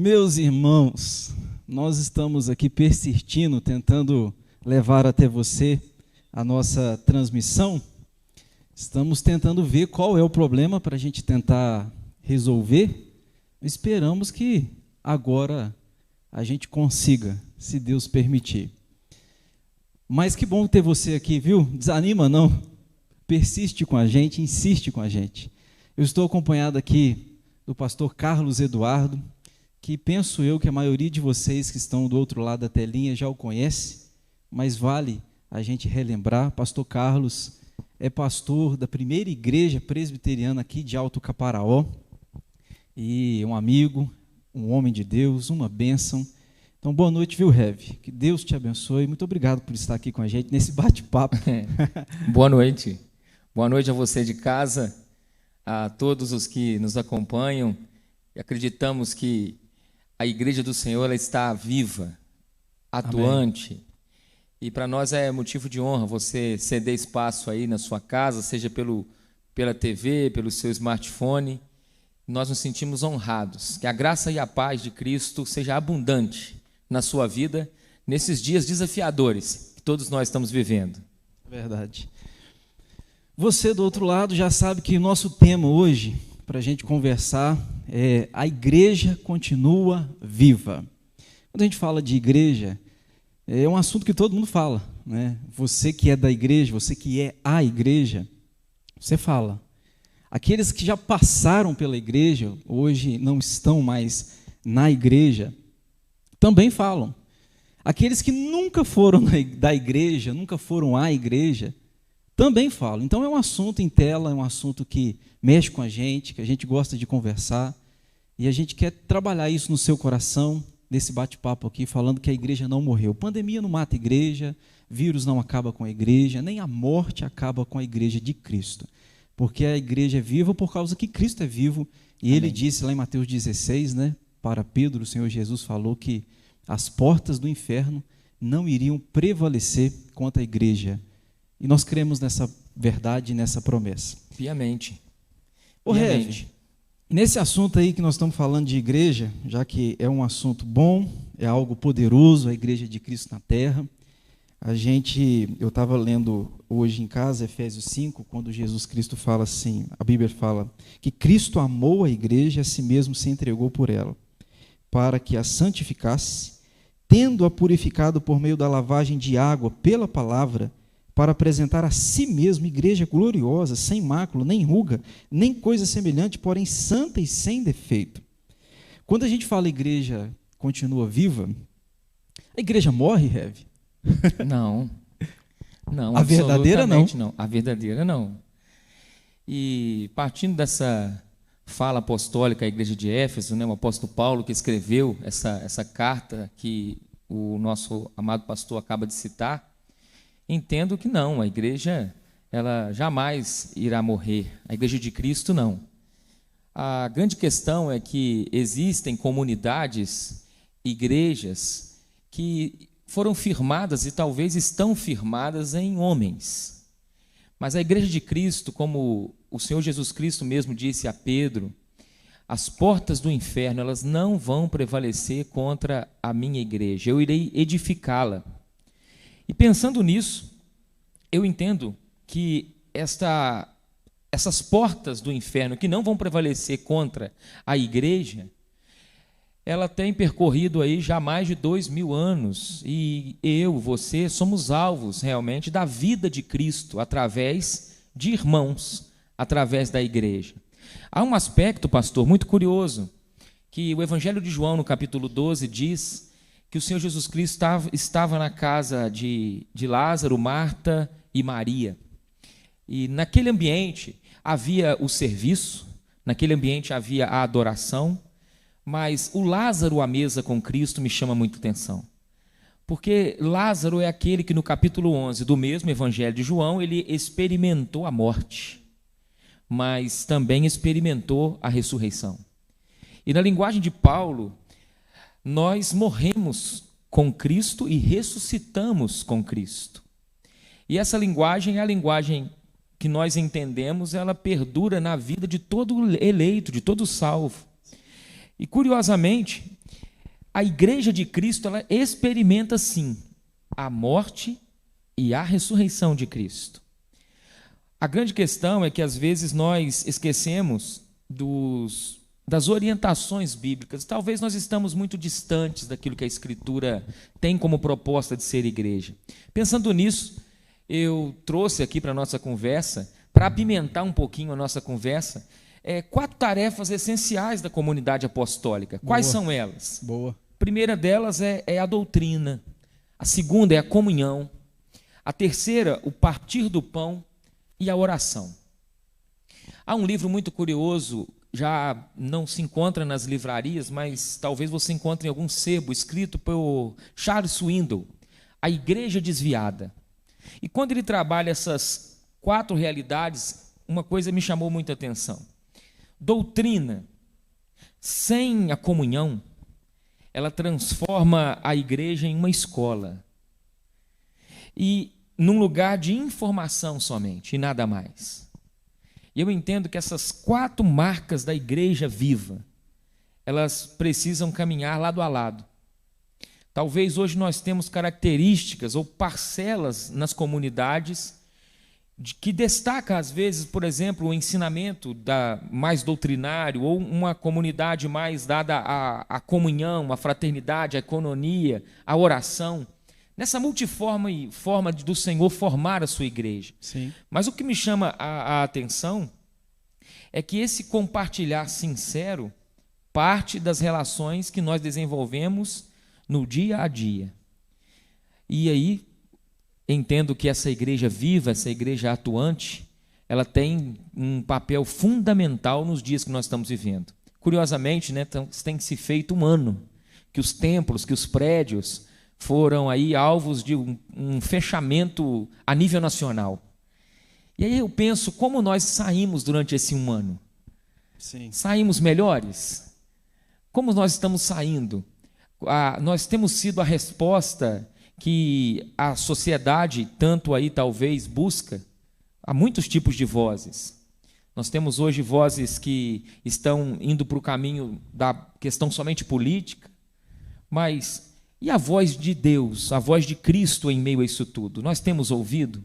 Meus irmãos, nós estamos aqui persistindo, tentando levar até você a nossa transmissão. Estamos tentando ver qual é o problema para a gente tentar resolver. Esperamos que agora a gente consiga, se Deus permitir. Mas que bom ter você aqui, viu? Desanima não, persiste com a gente, insiste com a gente. Eu estou acompanhado aqui do pastor Carlos Eduardo, que penso eu que a maioria de vocês que estão do outro lado da telinha já o conhece, mas vale a gente relembrar. Pastor Carlos é pastor da primeira igreja presbiteriana aqui de Alto Caparaó, e um amigo, um homem de Deus, uma bênção. Então, boa noite, viu, Rev? Que Deus te abençoe. Muito obrigado por estar aqui com a gente nesse bate-papo. Boa noite. Boa noite a você de casa, a todos os que nos acompanham. Acreditamos que a Igreja do Senhor ela está viva, atuante. Amém. E para nós é motivo de honra você ceder espaço aí na sua casa, seja pela TV, pelo seu smartphone. Nós nos sentimos honrados. Que a graça e a paz de Cristo seja abundante na sua vida, nesses dias desafiadores que todos nós estamos vivendo. Verdade. Você, do outro lado, já sabe que o nosso tema hoje, para a gente conversar, é a igreja continua viva. Quando a gente fala de igreja, é um assunto que todo mundo fala, né? Você que é da igreja, você que é a igreja, você fala. Aqueles que já passaram pela igreja, hoje não estão mais na igreja, também falam. Aqueles que nunca foram da igreja, nunca foram à igreja, também falam. Então é um assunto em tela, é um assunto que mexe com a gente, que a gente gosta de conversar, e a gente quer trabalhar isso no seu coração, nesse bate-papo aqui, falando que a igreja não morreu. Pandemia não mata a igreja, vírus não acaba com a igreja, nem a morte acaba com a igreja de Cristo. Porque a igreja é viva por causa que Cristo é vivo, e Ele disse lá em Mateus 16, né, para Pedro, o Senhor Jesus falou que as portas do inferno não iriam prevalecer contra a igreja. E nós cremos nessa verdade, nessa promessa. Piamente. Ô, Rev, nesse assunto aí que nós estamos falando de igreja, já que é um assunto bom, é algo poderoso, a igreja de Cristo na terra, eu estava lendo hoje em casa Efésios 5, quando Jesus Cristo fala assim, a Bíblia fala que Cristo amou a igreja e a si mesmo se entregou por ela, para que a santificasse, tendo-a purificado por meio da lavagem de água pela palavra, para apresentar a si mesmo igreja gloriosa, sem mácula, nem ruga, nem coisa semelhante, porém santa e sem defeito. Quando a gente fala igreja continua viva, a igreja morre, Rev? Não. Não, a verdadeira não. A verdadeira não. E partindo dessa fala apostólica à igreja de Éfeso, né, o apóstolo Paulo que escreveu essa carta que o nosso amado pastor acaba de citar, entendo que não, a igreja ela jamais irá morrer, a igreja de Cristo não. A grande questão é que existem comunidades, igrejas, que foram firmadas e talvez estão firmadas em homens. Mas a igreja de Cristo, como o Senhor Jesus Cristo mesmo disse a Pedro, as portas do inferno elas não vão prevalecer contra a minha igreja, eu irei edificá-la. E pensando nisso, eu entendo que essas portas do inferno que não vão prevalecer contra a igreja, ela tem percorrido aí já mais de 2000 anos, e você, somos alvos realmente da vida de Cristo, através de irmãos, através da igreja. Há um aspecto, pastor, muito curioso, que o Evangelho de João, no capítulo 12, diz que o Senhor Jesus Cristo estava na casa de Lázaro, Marta e Maria. E naquele ambiente havia o serviço, naquele ambiente havia a adoração, mas o Lázaro à mesa com Cristo me chama muita atenção. Porque Lázaro é aquele que no capítulo 11 do mesmo Evangelho de João, ele experimentou a morte, mas também experimentou a ressurreição. E na linguagem de Paulo, nós morremos com Cristo e ressuscitamos com Cristo. E essa linguagem é a linguagem que nós entendemos, ela perdura na vida de todo eleito, de todo salvo. E curiosamente, a igreja de Cristo, ela experimenta sim a morte e a ressurreição de Cristo. A grande questão é que às vezes nós esquecemos das orientações bíblicas. Talvez nós estamos muito distantes daquilo que a Escritura tem como proposta de ser igreja. Pensando nisso, eu trouxe aqui para a nossa conversa, para apimentar um pouquinho a nossa conversa, 4 tarefas essenciais da comunidade apostólica. Quais são elas? Boa. A primeira delas é a doutrina. A segunda é a comunhão. A terceira, o partir do pão e a oração. Há um livro muito curioso, já não se encontra nas livrarias, mas talvez você encontre em algum sebo, escrito por Charles Swindoll, A Igreja Desviada. E quando ele trabalha essas 4 realidades, uma coisa me chamou muita atenção. Doutrina, sem a comunhão, ela transforma a igreja em uma escola. E num lugar de informação somente, e nada mais. E eu entendo que essas 4 marcas da igreja viva, elas precisam caminhar lado a lado. Talvez hoje nós temos características ou parcelas nas comunidades que destaca, às vezes, por exemplo, o ensinamento mais doutrinário, ou uma comunidade mais dada à comunhão, à fraternidade, à economia, à oração. Nessa multiforme forma do Senhor formar a sua igreja. Sim. Mas o que me chama a atenção é que esse compartilhar sincero parte das relações que nós desenvolvemos no dia a dia. E aí, entendo que essa igreja viva, essa igreja atuante, ela tem um papel fundamental nos dias que nós estamos vivendo. Curiosamente, né, tem se feito um ano que os templos, que os prédios foram aí alvos de um fechamento a nível nacional. E aí eu penso, como nós saímos durante esse 1 ano? Sim. Saímos melhores? Como nós estamos saindo? Nós temos sido a resposta que a sociedade tanto aí talvez busca. Há muitos tipos de vozes. Nós temos hoje vozes que estão indo para o caminho da questão somente política, mas e a voz de Deus, a voz de Cristo em meio a isso tudo? Nós temos ouvido?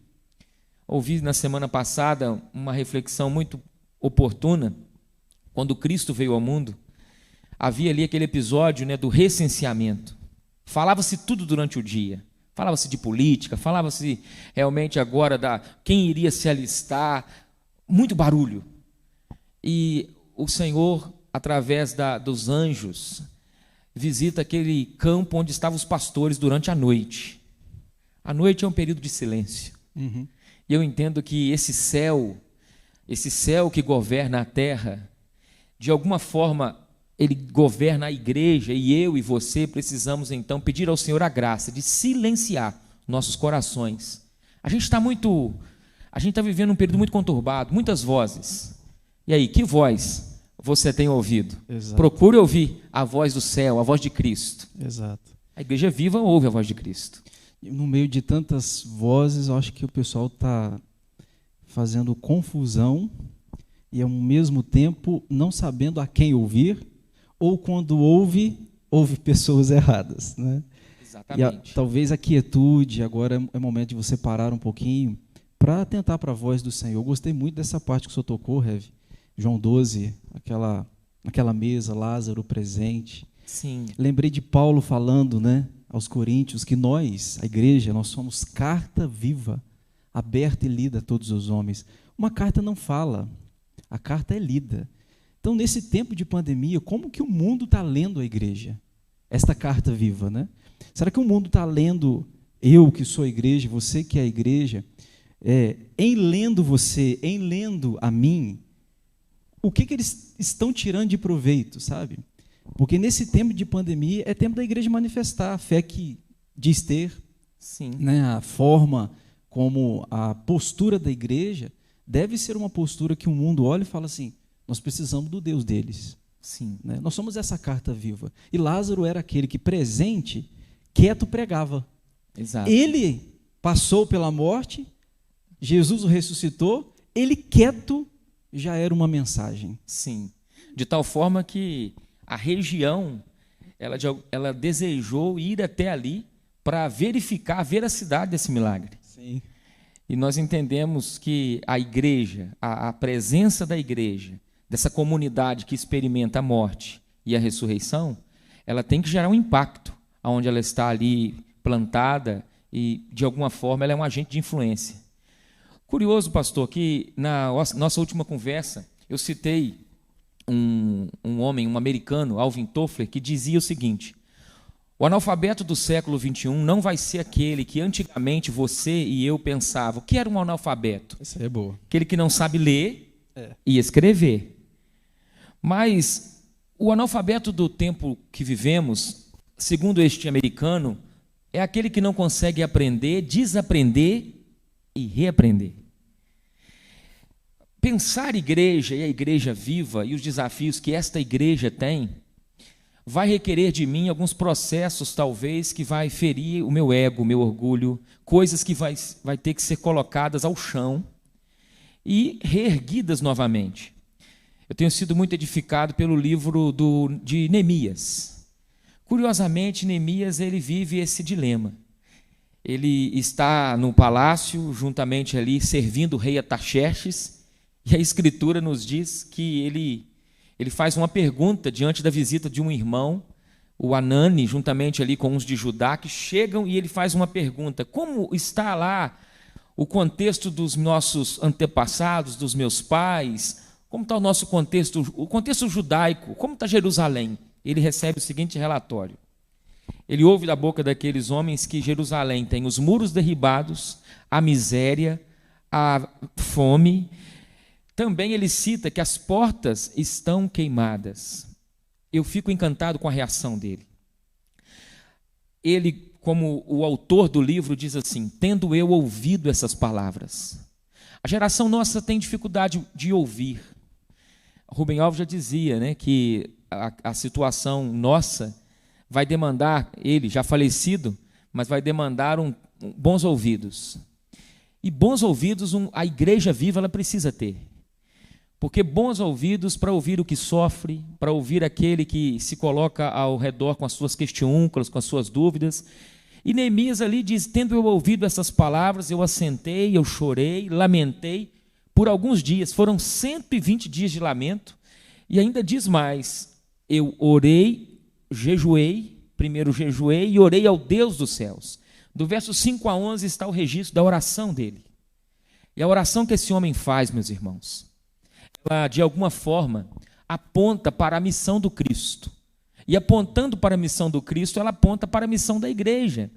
Ouvi na semana passada uma reflexão muito oportuna. Quando Cristo veio ao mundo, havia ali aquele episódio, né, do recenseamento. Falava-se tudo durante o dia. Falava-se de política, falava-se realmente agora quem iria se alistar. Muito barulho. E o Senhor, através dos anjos, visita aquele campo onde estavam os pastores durante a noite. A noite é um período de silêncio. Uhum. E eu entendo que esse céu que governa a terra, de alguma forma, ele governa a igreja, e eu e você precisamos então pedir ao Senhor a graça de silenciar nossos corações. A gente está vivendo um período muito conturbado, muitas vozes. E aí, que voz você tem ouvido? Exato. Procure ouvir a voz do céu, a voz de Cristo. Exato. A igreja viva ouve a voz de Cristo. No meio de tantas vozes, eu acho que o pessoal está fazendo confusão e, ao mesmo tempo, não sabendo a quem ouvir, ou quando ouve pessoas erradas, né? Exatamente. Talvez a quietude, agora é o momento de você parar um pouquinho para atentar para a voz do Senhor. Eu gostei muito dessa parte que o senhor tocou, Rev. João 12, aquela mesa, Lázaro presente. Sim. Lembrei de Paulo falando, né, aos Coríntios, que nós, a igreja, nós somos carta viva, aberta e lida a todos os homens. Uma carta não fala, a carta é lida. Então, nesse tempo de pandemia, como que o mundo está lendo a igreja? Esta carta viva, né? Será que o mundo está lendo eu, que sou a igreja, você que é a igreja, em lendo você, em lendo a mim, o que eles estão tirando de proveito, sabe? Porque nesse tempo de pandemia é tempo da igreja manifestar a fé que diz ter. Sim. Né? A forma como a postura da igreja deve ser uma postura que o mundo olha e fala assim, nós precisamos do Deus deles. Sim. Né? Nós somos essa carta viva. E Lázaro era aquele que presente, quieto pregava. Exato. Ele passou pela morte, Jesus o ressuscitou, ele quieto já era uma mensagem. Sim. De tal forma que a região ela desejou ir até ali para verificar a veracidade desse milagre. Sim. E nós entendemos que a igreja, a presença da igreja, dessa comunidade que experimenta a morte e a ressurreição, ela tem que gerar um impacto onde ela está ali plantada e, de alguma forma, ela é um agente de influência. Curioso, pastor, que na nossa última conversa, eu citei um homem, um americano, Alvin Toffler, que dizia o seguinte: o analfabeto do século XXI não vai ser aquele que antigamente você e eu pensavam. O que era um analfabeto? Essa é boa. Aquele que não sabe ler e escrever. Mas o analfabeto do tempo que vivemos, segundo este americano, é aquele que não consegue aprender, desaprender e reaprender. Pensar igreja e a igreja viva e os desafios que esta igreja tem vai requerer de mim alguns processos, talvez, que vai ferir o meu ego, o meu orgulho, coisas que vai ter que ser colocadas ao chão e reerguidas novamente. Eu tenho sido muito edificado pelo livro de Neemias. Curiosamente, Neemias ele vive esse dilema. Ele está no palácio, juntamente ali, servindo o rei Artaxerxes, e a Escritura nos diz que ele faz uma pergunta diante da visita de um irmão, o Anani, juntamente ali com uns de Judá, que chegam e ele faz uma pergunta: como está lá o contexto dos nossos antepassados, dos meus pais? Como está o nosso contexto, o contexto judaico? Como está Jerusalém? Ele recebe o seguinte relatório. Ele ouve da boca daqueles homens que Jerusalém tem os muros derribados, a miséria, a fome. Também ele cita que as portas estão queimadas. Eu fico encantado com a reação dele. Ele, como o autor do livro, diz assim: tendo eu ouvido essas palavras. A geração nossa tem dificuldade de ouvir. Rubem Alves já dizia, né, que a situação nossa vai demandar, ele já falecido, mas vai demandar bons ouvidos. E bons ouvidos a igreja viva ela precisa ter. Porque bons ouvidos para ouvir o que sofre, para ouvir aquele que se coloca ao redor com as suas questiúnculas, com as suas dúvidas. E Neemias ali diz: tendo eu ouvido essas palavras, eu assentei, eu chorei, lamentei por alguns dias. Foram 120 dias de lamento. E ainda diz mais: eu orei, jejuei, primeiro jejuei e orei ao Deus dos céus. Do verso 5 a 11 está o registro da oração dele. E a oração que esse homem faz, meus irmãos, ela, de alguma forma, aponta para a missão do Cristo. E apontando para a missão do Cristo, ela aponta para a missão da igreja.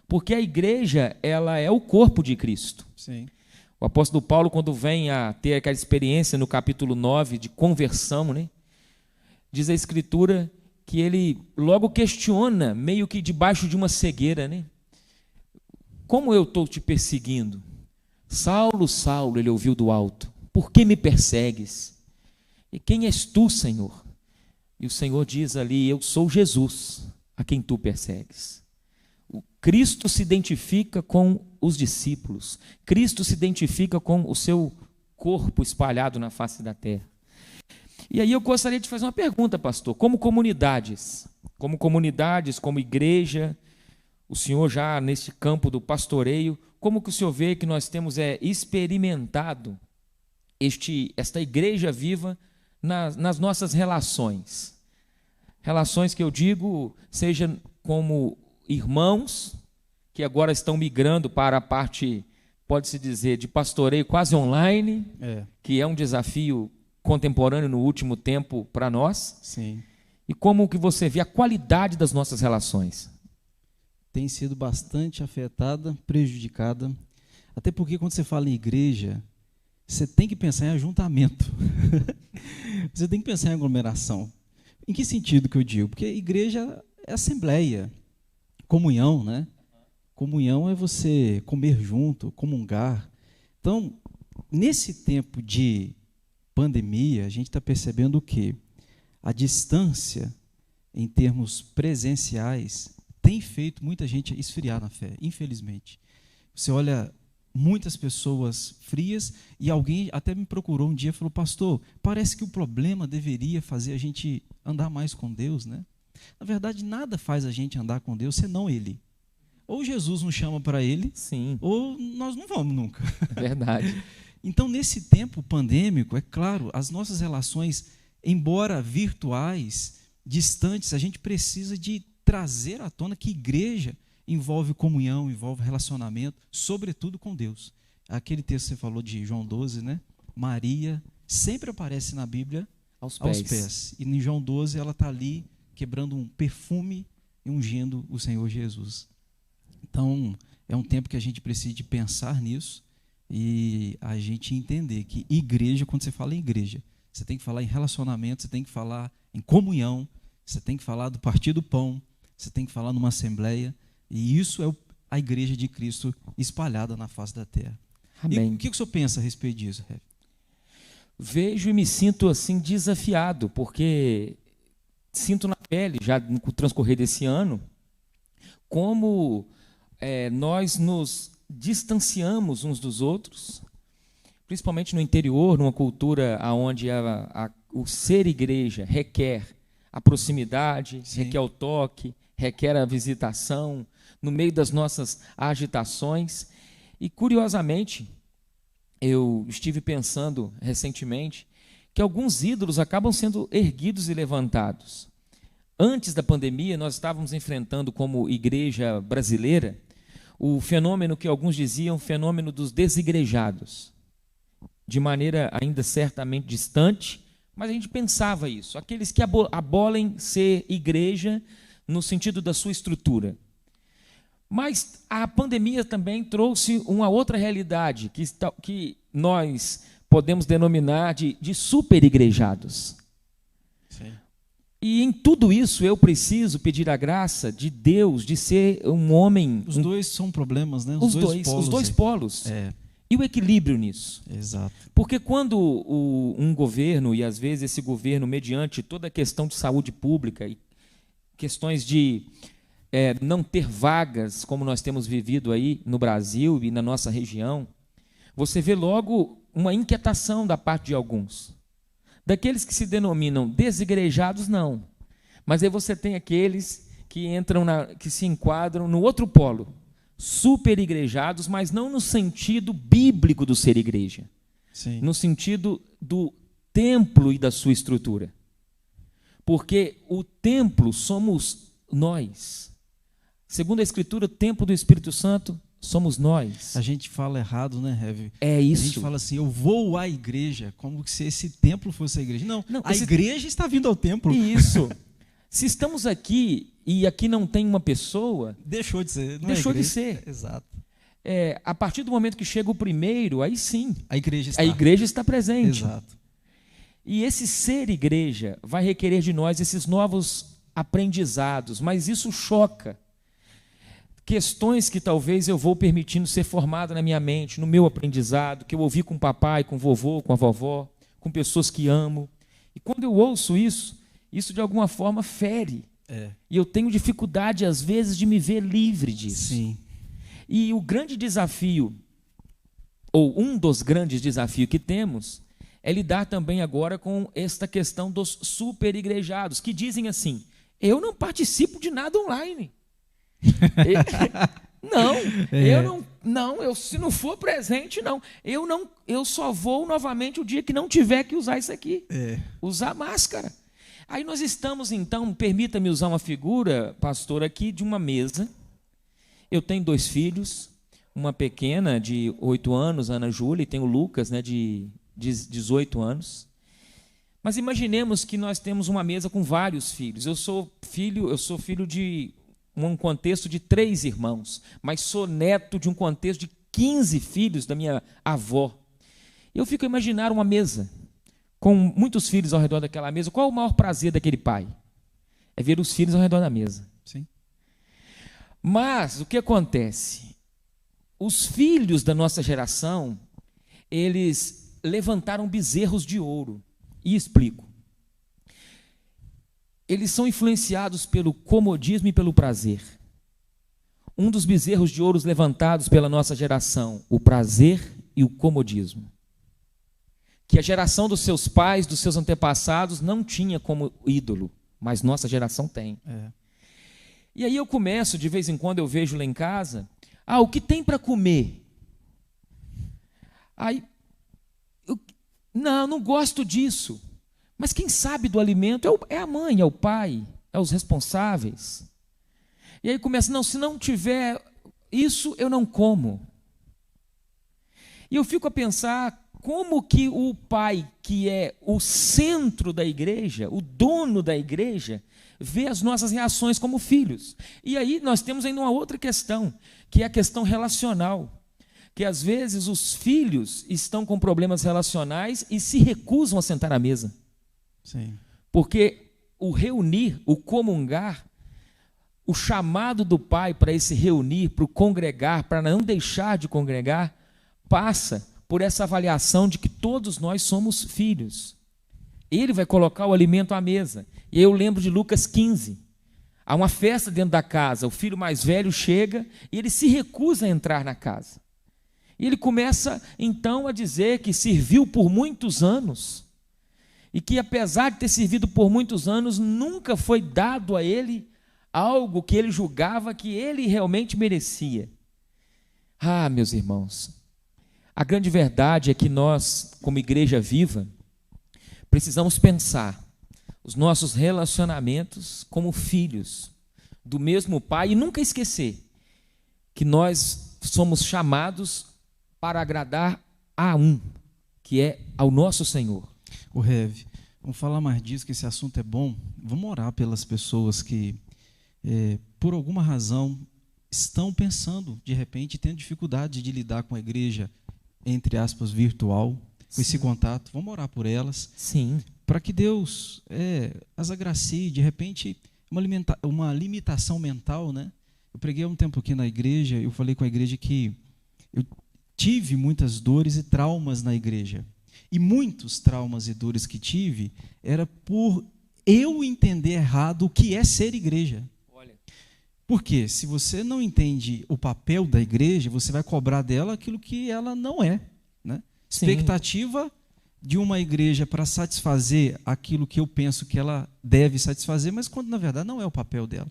Porque a igreja, ela é o corpo de Cristo. Sim. O apóstolo Paulo, quando vem a ter aquela experiência no capítulo 9 de conversão, né, diz a Escritura que ele logo questiona, meio que debaixo de uma cegueira, né? Como eu estou te perseguindo? Saulo, Saulo, ele ouviu do alto. Por que me persegues? E quem és tu, Senhor? E o Senhor diz ali: eu sou Jesus, a quem tu persegues. O Cristo se identifica com os discípulos. Cristo se identifica com o seu corpo espalhado na face da terra. E aí eu gostaria de fazer uma pergunta, pastor. Como comunidades, como igreja, o senhor já nesse campo do pastoreio, como que o senhor vê que nós temos experimentado esta igreja viva nas nossas relações? Relações que eu digo, seja como irmãos, que agora estão migrando para a parte, pode-se dizer, de pastoreio quase online, que é um desafio contemporâneo no último tempo para nós. Sim. E como que você vê a qualidade das nossas relações? Tem sido bastante afetada, prejudicada, até porque quando você fala em igreja, você tem que pensar em ajuntamento. Você tem que pensar em aglomeração. Em que sentido que eu digo? Porque igreja é assembleia, comunhão, né? Comunhão é você comer junto, comungar. Então, nesse tempo de pandemia, a gente está percebendo o quê? A distância, em termos presenciais, tem feito muita gente esfriar na fé, infelizmente. Você olha muitas pessoas frias, e alguém até me procurou um dia e falou: pastor, parece que o problema deveria fazer a gente andar mais com Deus, né? Na verdade, nada faz a gente andar com Deus senão Ele. Ou Jesus nos chama para Ele, Sim, ou nós não vamos nunca. é verdade. Então, nesse tempo pandêmico, é claro, as nossas relações, embora virtuais, distantes, a gente precisa de trazer à tona que igreja envolve comunhão, envolve relacionamento, sobretudo com Deus. Aquele texto que você falou de João 12, né? Maria sempre aparece na Bíblia aos pés. E em João 12 ela está ali quebrando um perfume e ungindo o Senhor Jesus. Então, é um tempo que a gente precisa de pensar nisso e a gente entender que igreja, quando você fala em igreja, você tem que falar em relacionamento, você tem que falar em comunhão, você tem que falar do partir do pão, você tem que falar numa assembleia, e isso é a igreja de Cristo espalhada na face da terra. Amém. E o que o senhor pensa a respeito disso, Rev? Vejo e me sinto assim desafiado, porque sinto na pele, já no transcorrer desse ano, como nós nos distanciamos uns dos outros, principalmente no interior, numa cultura onde o ser igreja requer a proximidade, Sim. requer o toque, requer a visitação, no meio das nossas agitações. E, curiosamente, eu estive pensando recentemente que alguns ídolos acabam sendo erguidos e levantados. Antes da pandemia, nós estávamos enfrentando, como igreja brasileira, o fenômeno que alguns diziam, fenômeno dos desigrejados. De maneira ainda certamente distante, mas a gente pensava isso. Aqueles que abolem ser igreja no sentido da sua estrutura. Mas a pandemia também trouxe uma outra realidade, que nós podemos denominar de superigrejados. Sim. E em tudo isso eu preciso pedir a graça de Deus de ser um homem... Os dois são problemas, né? Os dois polos. É. E o equilíbrio nisso. Exato. Porque quando um governo, e às vezes esse governo, mediante toda a questão de saúde pública e questões de não ter vagas, como nós temos vivido aí no Brasil e na nossa região, você vê logo uma inquietação da parte de alguns. Daqueles que se denominam desigrejados, não. Mas aí você tem aqueles que que se enquadram no outro polo, superigrejados, mas não no sentido bíblico do ser igreja. Sim. No sentido do templo e da sua estrutura. Porque o templo somos nós. Segundo a Escritura, o templo do Espírito Santo somos nós. A gente fala errado, né, Rev? É isso. A gente fala assim, eu vou à igreja, como se esse templo fosse a igreja. Não, a igreja está vindo ao templo. Isso. Se estamos aqui e aqui não tem uma pessoa... Deixou de ser. Deixou de ser. Exato. A partir do momento que chega o primeiro, aí sim. A igreja está presente. Exato. E esse ser igreja vai requerer de nós esses novos aprendizados, mas isso choca. Questões que talvez eu vou permitindo ser formada na minha mente, no meu aprendizado, que eu ouvi com o papai, com o vovô, com a vovó, com pessoas que amo. E quando eu ouço isso de alguma forma fere. E eu tenho dificuldade, às vezes, de me ver livre disso. Sim. E o grande desafio, ou um dos grandes desafios que temos, é lidar também agora com esta questão dos superigrejados, que dizem assim, eu não participo de nada online. Se não for presente, não. Eu só vou novamente o dia que não tiver que usar isso aqui. Usar máscara. Aí nós estamos, então, permita-me usar uma figura, pastor, aqui de uma mesa. Eu tenho 2 filhos, uma pequena de 8 anos, Ana Júlia, e tenho o Lucas, né, de 18 anos. Mas imaginemos que nós temos uma mesa com vários filhos. Eu sou filho de um contexto de 3 irmãos, mas sou neto de um contexto de 15 filhos da minha avó. Eu fico a imaginar uma mesa com muitos filhos ao redor daquela mesa. Qual é o maior prazer daquele pai? É ver os filhos ao redor da mesa. Sim. Mas o que acontece? Os filhos da nossa geração, eles levantaram bezerros de ouro. E explico. Eles são influenciados pelo comodismo e pelo prazer. Um dos bezerros de ouro levantados pela nossa geração, o prazer e o comodismo. Que a geração dos seus pais, dos seus antepassados, não tinha como ídolo mas nossa geração tem. E aí eu começo, de vez em quando eu vejo lá em casa, o que tem para comer? Aí, não gosto disso. Mas quem sabe do alimento é a mãe, é o pai, é os responsáveis. E aí começa, se não tiver isso, eu não como. E eu fico a pensar como que o pai, que é o centro da igreja, o dono da igreja, vê as nossas reações como filhos. E aí nós temos ainda uma outra questão, que é a questão relacional. Que às vezes os filhos estão com problemas relacionais e se recusam a sentar à mesa. Sim. Porque o reunir, o comungar, o chamado do pai para esse reunir, para o congregar, para não deixar de congregar, passa por essa avaliação de que todos nós somos filhos. Ele vai colocar o alimento à mesa. E eu lembro de Lucas 15. Há uma festa dentro da casa, o filho mais velho chega e ele se recusa a entrar na casa. E ele começa então a dizer que serviu por muitos anos e que apesar de ter servido por muitos anos, nunca foi dado a ele algo que ele julgava que ele realmente merecia. Meus irmãos, a grande verdade é que nós, como igreja viva, precisamos pensar os nossos relacionamentos como filhos do mesmo pai e nunca esquecer que nós somos chamados para agradar a um, que é ao nosso Senhor. O Rev, vamos falar mais disso, que esse assunto é bom. Vamos orar pelas pessoas que, por alguma razão, estão pensando, de repente, tendo dificuldade de lidar com a igreja, entre aspas, virtual, com esse contato. Vamos orar por elas. Sim. Para que Deus as agracie, de repente, uma limitação mental, né? Eu preguei há um tempo aqui na igreja, eu falei com a igreja que eu tive muitas dores e traumas na igreja. E muitos traumas e dores que tive era por eu entender errado o que é ser igreja. Porque se você não entende o papel da igreja, você vai cobrar dela aquilo que ela não é, né? Expectativa de uma igreja para satisfazer aquilo que eu penso que ela deve satisfazer, mas quando na verdade não é o papel dela.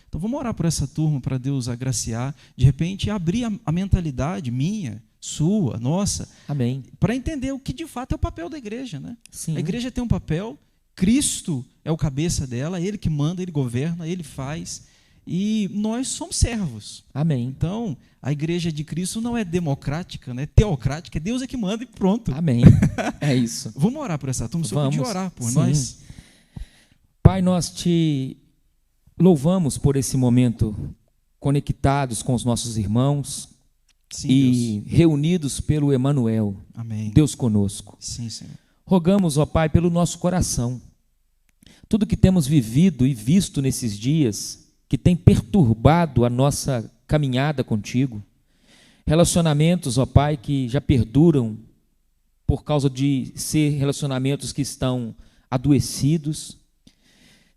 Então vamos orar por essa turma, para Deus agraciar, de repente abrir a mentalidade minha, sua, nossa, amém, para entender o que de fato é o papel da igreja, né? Sim. A igreja tem um papel, Cristo é o cabeça dela, Ele que manda, Ele governa, Ele faz, e nós somos servos. Amém. Então, a igreja de Cristo não é democrática, né? Teocrática, Deus é que manda e pronto. Amém. É isso. Vamos orar por essa turma, o Senhor podia orar por Sim. nós. Pai, nós te louvamos por esse momento, conectados com os nossos irmãos. Sim, e Deus, reunidos pelo Emanuel, amém, Deus conosco. Sim, Senhor. Rogamos, ó Pai, pelo nosso coração, tudo que temos vivido e visto nesses dias, que tem perturbado a nossa caminhada contigo, relacionamentos, ó Pai, que já perduram por causa de ser relacionamentos que estão adoecidos,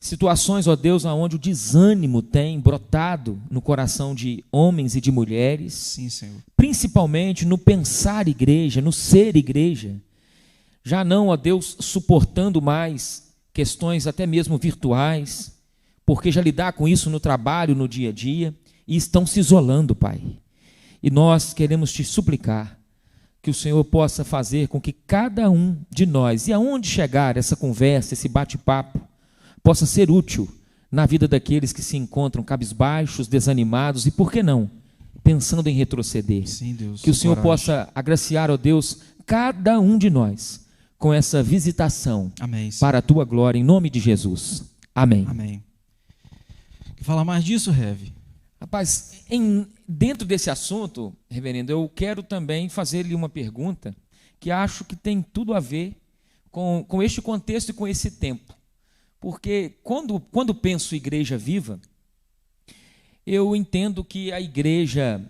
situações, ó Deus, onde o desânimo tem brotado no coração de homens e de mulheres. Sim, Senhor. Principalmente no pensar igreja, no ser igreja. Já não, ó Deus, suportando mais questões até mesmo virtuais, porque já lidar com isso no trabalho, no dia a dia, e estão se isolando, Pai. E nós queremos te suplicar que o Senhor possa fazer com que cada um de nós, e aonde chegar essa conversa, esse bate-papo, possa ser útil na vida daqueles que se encontram cabisbaixos, desanimados e, por que não, pensando em retroceder. Sim, Deus, que o Senhor possa agraciar, ó Deus, cada um de nós com essa visitação. Amém, para a tua glória, em nome de Jesus. Amém. Amém. Quer falar mais disso, Rev? Rapaz, dentro desse assunto, reverendo, eu quero também fazer-lhe uma pergunta que acho que tem tudo a ver com este contexto e com esse tempo. Porque quando penso igreja viva, eu entendo que a igreja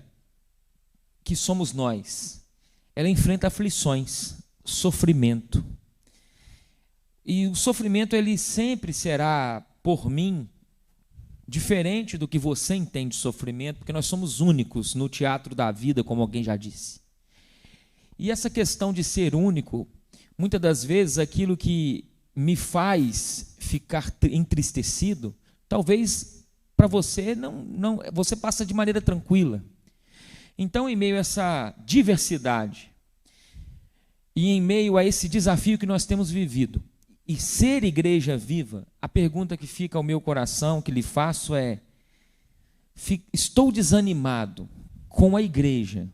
que somos nós, ela enfrenta aflições, sofrimento. E o sofrimento, ele sempre será, por mim, diferente do que você entende de sofrimento, porque nós somos únicos no teatro da vida, como alguém já disse. E essa questão de ser único, muitas das vezes aquilo que me faz ficar entristecido, talvez para você você passa de maneira tranquila. Então, em meio a essa diversidade e em meio a esse desafio que nós temos vivido, e ser igreja viva, a pergunta que fica ao meu coração, que lhe faço é: estou desanimado com a igreja,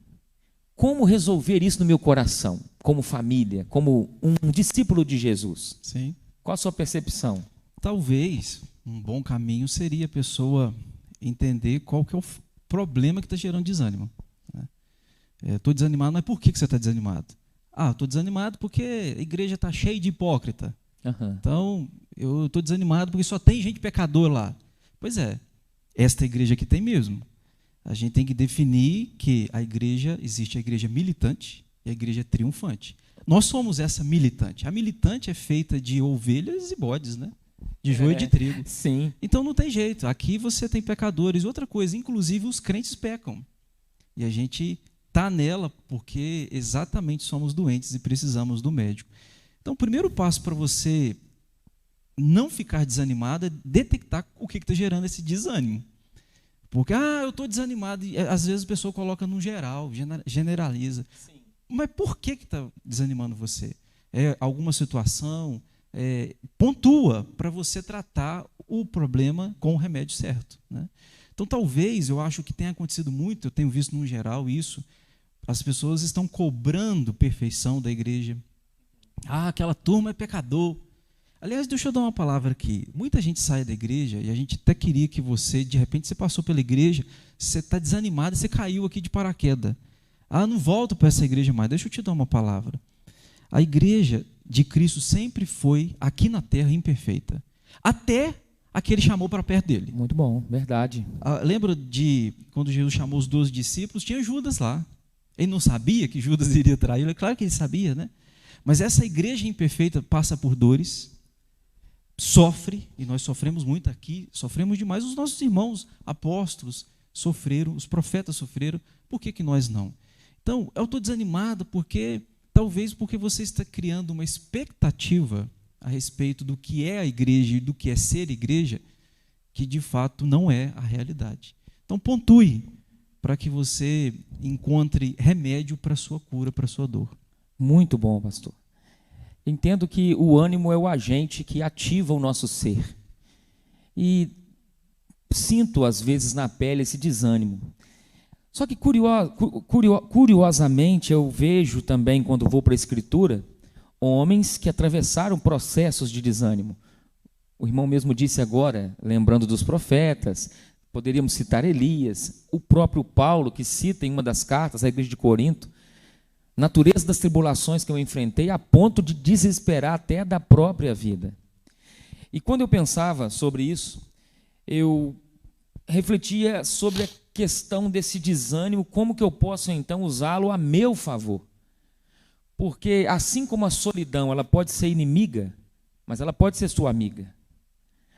como resolver isso no meu coração, como família, como um discípulo de Jesus? Sim. Qual a sua percepção? Talvez um bom caminho seria a pessoa entender qual que é o problema que está gerando desânimo. Estou desanimado, mas por que você está desanimado? Estou desanimado porque a igreja está cheia de hipócrita. Uhum. Então, eu estou desanimado porque só tem gente pecador lá. Pois é, esta igreja aqui tem mesmo. A gente tem que definir que existe a igreja militante e a igreja triunfante. Nós somos essa militante. A militante é feita de ovelhas e bodes, né? De joio e de trigo. Sim. Então não tem jeito. Aqui você tem pecadores. Outra coisa, inclusive os crentes pecam. E a gente está nela porque exatamente somos doentes e precisamos do médico. Então, o primeiro passo para você não ficar desanimado é detectar o que está gerando esse desânimo. Porque, eu estou desanimado. E, às vezes a pessoa coloca no geral, generaliza. Sim. Mas por que está desanimando você? É alguma situação? Pontua para você tratar o problema com o remédio certo, né? Então, talvez, eu acho que tenha acontecido muito, eu tenho visto no geral isso, as pessoas estão cobrando perfeição da igreja. Aquela turma é pecador. Aliás, deixa eu dar uma palavra aqui. Muita gente sai da igreja e a gente até queria que você, de repente, você passou pela igreja, você está desanimado e você caiu aqui de paraquedas. Não volto para essa igreja mais. Deixa eu te dar uma palavra. A igreja de Cristo sempre foi, aqui na terra, imperfeita. Até a que ele chamou para perto dele. Muito bom, verdade. Lembra de quando Jesus chamou os 12 discípulos? Tinha Judas lá. Ele não sabia que Judas iria traí-lo? É claro que ele sabia, né? Mas essa igreja imperfeita passa por dores, sofre, e nós sofremos muito aqui, sofremos demais. Os nossos irmãos apóstolos sofreram, os profetas sofreram, por que nós não? Então, eu estou desanimado talvez porque você está criando uma expectativa a respeito do que é a igreja e do que é ser igreja, que de fato não é a realidade. Então, pontue para que você encontre remédio para a sua cura, para a sua dor. Muito bom, pastor. Entendo que o ânimo é o agente que ativa o nosso ser. E sinto, às vezes, na pele esse desânimo. Só que, curiosamente, eu vejo também, quando vou para a Escritura, homens que atravessaram processos de desânimo. O irmão mesmo disse agora, lembrando dos profetas, poderíamos citar Elias, o próprio Paulo, que cita em uma das cartas à igreja de Corinto, natureza das tribulações que eu enfrentei a ponto de desesperar até da própria vida. E quando eu pensava sobre isso, eu refletia sobre a questão desse desânimo, como que eu posso então usá-lo a meu favor. Porque assim como a solidão, ela pode ser inimiga, mas ela pode ser sua amiga.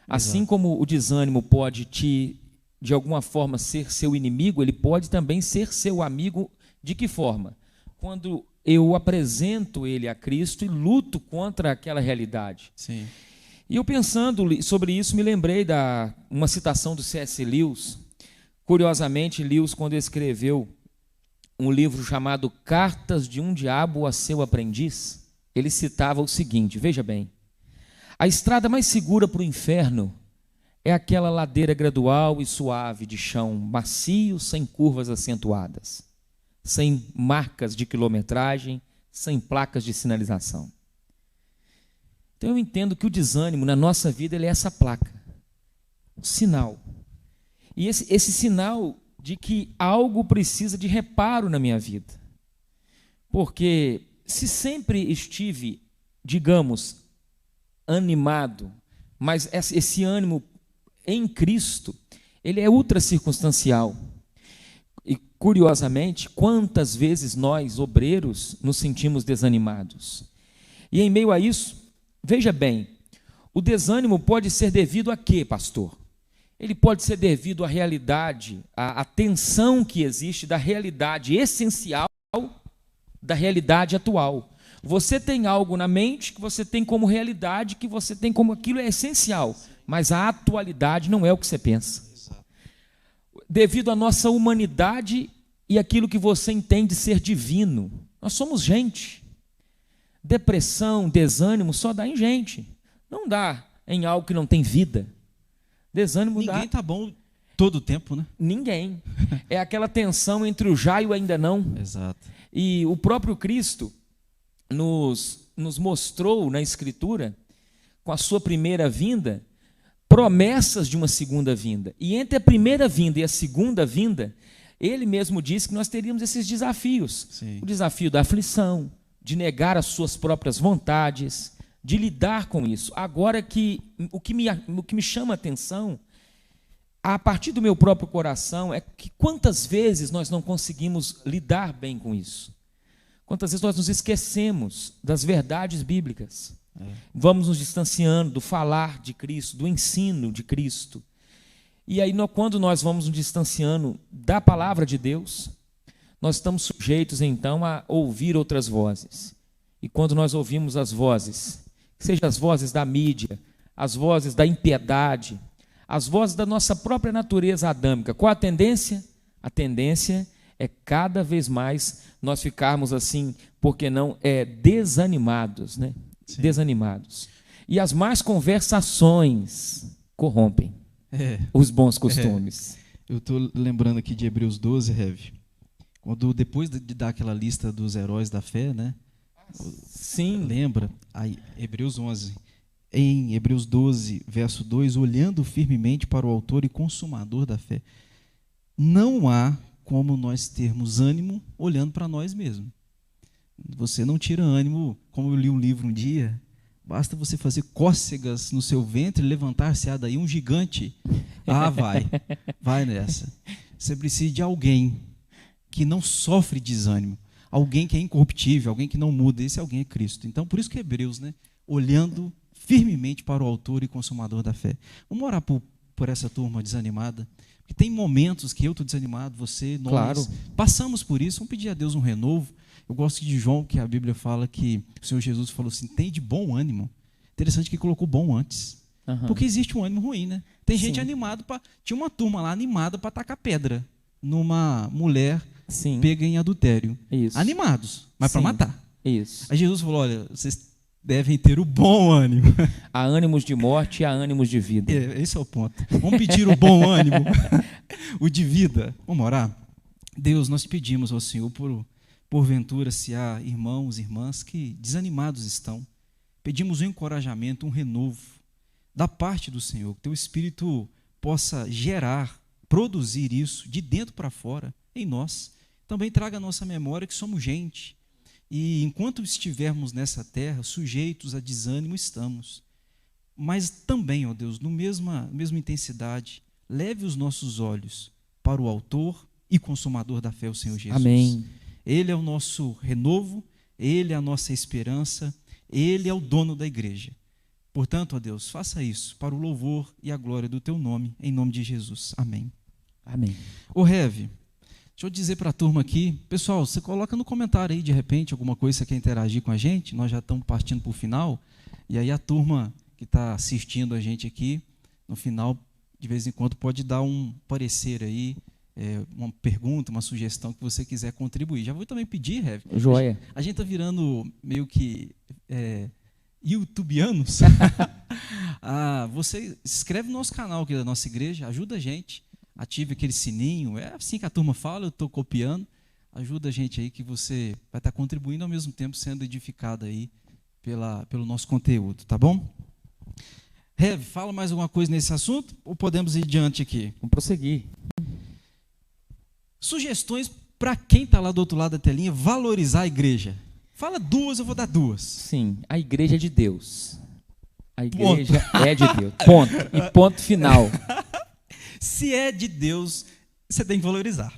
Assim como o desânimo pode de alguma forma ser seu inimigo, ele pode também ser seu amigo. De que forma? Quando eu apresento ele a Cristo e luto contra aquela realidade. Sim. E eu pensando sobre isso, me lembrei de uma citação do C.S. Lewis. Curiosamente, Lewis, quando escreveu um livro chamado Cartas de um Diabo a Seu Aprendiz, ele citava o seguinte, veja bem: a estrada mais segura para o inferno é aquela ladeira gradual e suave de chão macio, sem curvas acentuadas, sem marcas de quilometragem, sem placas de sinalização. Então eu entendo que o desânimo na nossa vida ele é essa placa, um sinal. E esse sinal de que algo precisa de reparo na minha vida. Porque se sempre estive, digamos, animado, mas esse ânimo em Cristo, ele é ultra circunstancial. E, curiosamente, quantas vezes nós, obreiros, nos sentimos desanimados? E em meio a isso, veja bem, o desânimo pode ser devido a quê, pastor? Ele pode ser devido à realidade, à tensão que existe da realidade essencial da realidade atual. Você tem algo na mente que você tem como realidade, que você tem como aquilo é essencial, mas a atualidade não é o que você pensa. Devido à nossa humanidade e aquilo que você entende ser divino. Nós somos gente. Depressão, desânimo só dá em gente. Não dá em algo que não tem vida. Desânimo dá. Ninguém está bom todo o tempo, né? Ninguém. É aquela tensão entre o já e o ainda não. Exato. E o próprio Cristo nos mostrou na Escritura, com a sua primeira vinda, promessas de uma segunda vinda. E entre a primeira vinda e a segunda vinda, ele mesmo disse que nós teríamos esses desafios. Sim. O desafio da aflição, de negar as suas próprias vontades, de lidar com isso. Agora o que me chama a atenção, a partir do meu próprio coração, é que quantas vezes nós não conseguimos lidar bem com isso. Quantas vezes nós nos esquecemos das verdades bíblicas. Vamos nos distanciando do falar de Cristo, do ensino de Cristo. E aí, quando nós vamos nos distanciando da palavra de Deus, nós estamos sujeitos, então, a ouvir outras vozes. E quando nós ouvimos as vozes, seja as vozes da mídia, as vozes da impiedade, as vozes da nossa própria natureza adâmica, qual a tendência? A tendência é cada vez mais nós ficarmos assim, porque não desanimados, né? Sim. Desanimados. E as más conversações corrompem os bons costumes. Eu estou lembrando aqui de Hebreus 12, Rev. Quando depois de dar aquela lista dos heróis da fé, né? Sim. Lembra? Aí, Hebreus 11. Em Hebreus 12, verso 2, olhando firmemente para o autor e consumador da fé. Não há como nós termos ânimo olhando para nós mesmos. Você não tira ânimo, como eu li um livro um dia, basta você fazer cócegas no seu ventre e levantar-se daí um gigante. Vai nessa. Você precisa de alguém que não sofre desânimo, alguém que é incorruptível, alguém que não muda. Esse alguém é Cristo. Então, por isso que Hebreus, né, olhando firmemente para o autor e consumador da fé. Vamos orar por essa turma desanimada, porque tem momentos que eu estou desanimado, você, nós Claro. Passamos por isso. Vamos pedir a Deus um renovo. Eu gosto de João, que a Bíblia fala que o Senhor Jesus falou assim, tem de bom ânimo. Interessante que colocou bom antes. Uhum. Porque existe um ânimo ruim, né? Tem gente Sim. animada para... Tinha uma turma lá animada para tacar pedra numa mulher Sim. pega em adultério. Isso. Animados, mas para Sim. matar. Isso. Aí Jesus falou, olha, vocês devem ter o bom ânimo. Há ânimos de morte e há ânimos de vida. Esse é o ponto. Vamos pedir o bom ânimo, o de vida. Vamos orar? Deus, nós pedimos ao Senhor, porventura, se há irmãos e irmãs que desanimados estão, pedimos um encorajamento, um renovo da parte do Senhor, que teu Espírito possa gerar, produzir isso de dentro para fora em nós. Também traga à nossa memória que somos gente, e enquanto estivermos nessa terra, sujeitos a desânimo estamos. Mas também, ó Deus, na mesma intensidade, leve os nossos olhos para o autor e consumador da fé, o Senhor Jesus. Amém. Ele é o nosso renovo, Ele é a nossa esperança, Ele é o dono da igreja. Portanto, ó Deus, faça isso para o louvor e a glória do Teu nome, em nome de Jesus. Amém. Amém. Ô Rev, deixa eu dizer para a turma aqui, pessoal, você coloca no comentário aí, de repente, alguma coisa que você quer interagir com a gente, nós já estamos partindo para o final, e aí a turma que está assistindo a gente aqui, no final, de vez em quando, pode dar um parecer aí, uma pergunta, uma sugestão que você quiser contribuir. Já vou também pedir, Rev. Joia. A gente está virando meio que youtubianos. Você se inscreve no nosso canal aqui da nossa igreja, ajuda a gente, ative aquele sininho. É assim que a turma fala, eu estou copiando. Ajuda a gente aí que você vai estar contribuindo ao mesmo tempo sendo edificado aí pelo nosso conteúdo, tá bom? Rev, fala mais alguma coisa nesse assunto ou podemos ir adiante aqui? Vamos prosseguir. Sugestões para quem está lá do outro lado da telinha valorizar a igreja. Fala duas, eu vou dar duas. Sim, a igreja é de Deus. A igreja é de Deus. Ponto. E ponto final. Se é de Deus, você tem que valorizar.